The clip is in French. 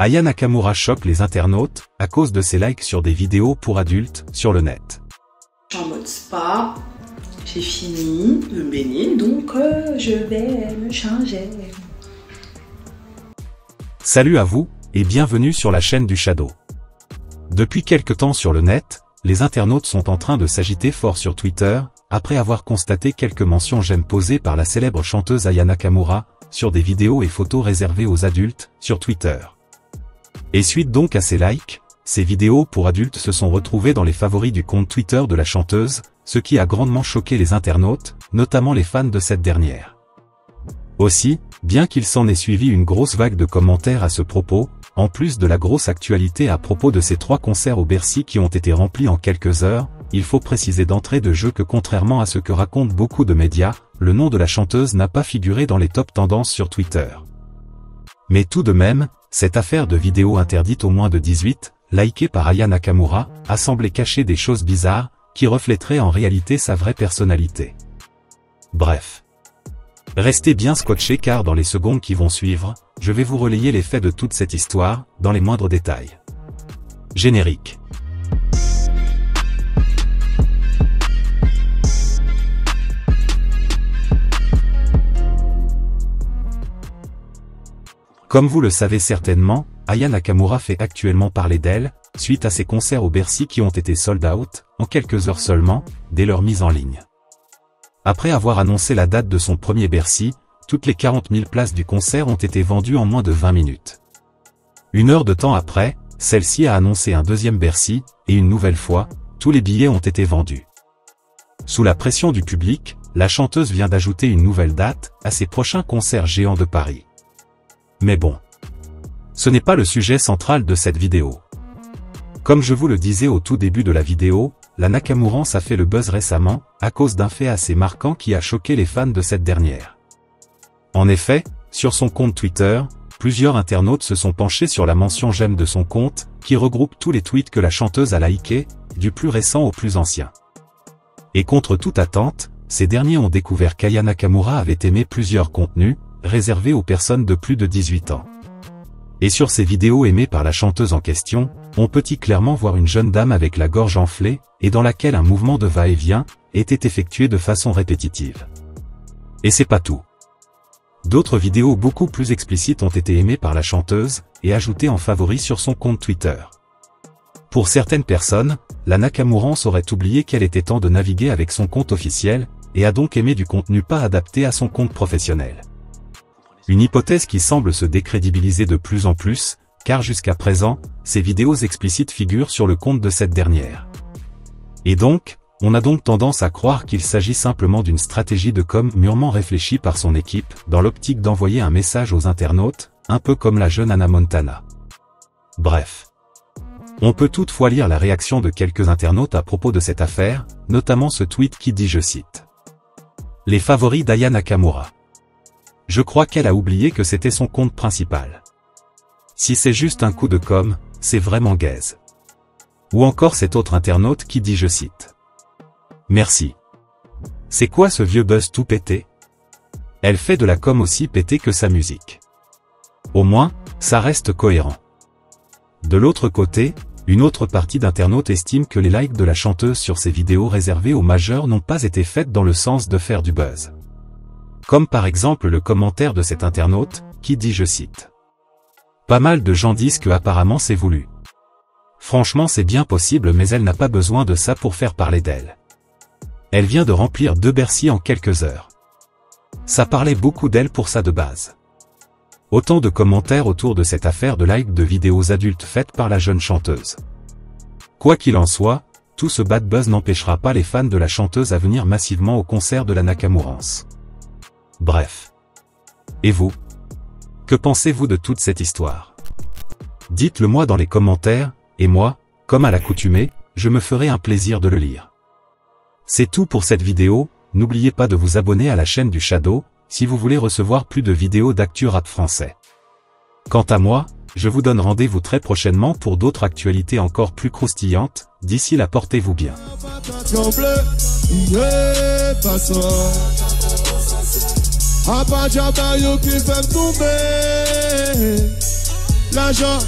Aya Nakamura choque les internautes à cause de ses likes sur des vidéos pour adultes sur le net. Je suis en mode spa, j'ai fini de me baigner, donc je vais me changer. Salut à vous, et bienvenue sur la chaîne du Shadow. Depuis quelque temps sur le net, les internautes sont en train de s'agiter fort sur Twitter, après avoir constaté quelques mentions j'aime posées par la célèbre chanteuse Aya Nakamura, sur des vidéos et photos réservées aux adultes, sur Twitter. Et suite donc à ces likes, ces vidéos pour adultes se sont retrouvées dans les favoris du compte Twitter de la chanteuse, ce qui a grandement choqué les internautes, notamment les fans de cette dernière. Aussi, bien qu'il s'en ait suivi une grosse vague de commentaires à ce propos, en plus de la grosse actualité à propos de ces 3 concerts au Bercy qui ont été remplis en quelques heures, il faut préciser d'entrée de jeu que contrairement à ce que racontent beaucoup de médias, le nom de la chanteuse n'a pas figuré dans les top tendances sur Twitter. Mais tout de même, cette affaire de vidéo interdite aux moins de 18, likée par Aya Nakamura, a semblé cacher des choses bizarres, qui reflèteraient en réalité sa vraie personnalité. Bref. Restez bien scotchés car dans les secondes qui vont suivre, je vais vous relayer les faits de toute cette histoire, dans les moindres détails. Générique. Comme vous le savez certainement, Aya Nakamura fait actuellement parler d'elle, suite à ses concerts au Bercy qui ont été sold out, en quelques heures seulement, dès leur mise en ligne. Après avoir annoncé la date de son premier Bercy, toutes les 40 000 places du concert ont été vendues en moins de 20 minutes. Une heure de temps après, celle-ci a annoncé un deuxième Bercy, et une nouvelle fois, tous les billets ont été vendus. Sous la pression du public, la chanteuse vient d'ajouter une nouvelle date, à ses prochains concerts géants de Paris. Mais bon. Ce n'est pas le sujet central de cette vidéo. Comme je vous le disais au tout début de la vidéo, la Nakamurance a fait le buzz récemment, à cause d'un fait assez marquant qui a choqué les fans de cette dernière. En effet, sur son compte Twitter, plusieurs internautes se sont penchés sur la mention j'aime de son compte, qui regroupe tous les tweets que la chanteuse a likés, du plus récent au plus ancien. Et contre toute attente, ces derniers ont découvert qu'Aya Nakamura avait aimé plusieurs contenus, réservés aux personnes de plus de 18 ans. Et sur ces vidéos aimées par la chanteuse en question, on peut y clairement voir une jeune dame avec la gorge enflée, et dans laquelle un mouvement de va-et-vient était effectué de façon répétitive. Et c'est pas tout. D'autres vidéos beaucoup plus explicites ont été aimées par la chanteuse, et ajoutées en favoris sur son compte Twitter. Pour certaines personnes, la Nakamurance aurait oublié qu'elle était temps de naviguer avec son compte officiel, et a donc aimé du contenu pas adapté à son compte professionnel. Une hypothèse qui semble se décrédibiliser de plus en plus, car jusqu'à présent, ces vidéos explicites figurent sur le compte de cette dernière. Et donc, on a donc tendance à croire qu'il s'agit simplement d'une stratégie de com mûrement réfléchie par son équipe, dans l'optique d'envoyer un message aux internautes, un peu comme la jeune Hannah Montana. Bref. On peut toutefois lire la réaction de quelques internautes à propos de cette affaire, notamment ce tweet qui dit, je cite, « Les favoris d'Aya Nakamura. Je crois qu'elle a oublié que c'était son compte principal. Si c'est juste un coup de com', c'est vraiment gaze. » Ou encore cet autre internaute qui dit, je cite, « Merci. C'est quoi ce vieux buzz tout pété? Elle fait de la com aussi pété que sa musique. Au moins, ça reste cohérent. » De l'autre côté, une autre partie d'internautes estime que les likes de la chanteuse sur ses vidéos réservées aux majeurs n'ont pas été faites dans le sens de faire du buzz. Comme par exemple le commentaire de cet internaute, qui dit, je cite, « Pas mal de gens disent que apparemment c'est voulu. Franchement c'est bien possible mais elle n'a pas besoin de ça pour faire parler d'elle. Elle vient de remplir 2 Bercy en quelques heures. Ça parlait beaucoup d'elle pour ça de base. » Autant de commentaires autour de cette affaire de likes de vidéos adultes faites par la jeune chanteuse. Quoi qu'il en soit, tout ce bad buzz n'empêchera pas les fans de la chanteuse à venir massivement au concert de la Nakamurance. Bref. Et vous? Que pensez-vous de toute cette histoire? Dites-le moi dans les commentaires, et moi, comme à l'accoutumée, je me ferai un plaisir de le lire. C'est tout pour cette vidéo, n'oubliez pas de vous abonner à la chaîne du Shadow, si vous voulez recevoir plus de vidéos d'actu rap français. Quant à moi, je vous donne rendez-vous très prochainement pour d'autres actualités encore plus croustillantes, d'ici là portez-vous bien. l'argent,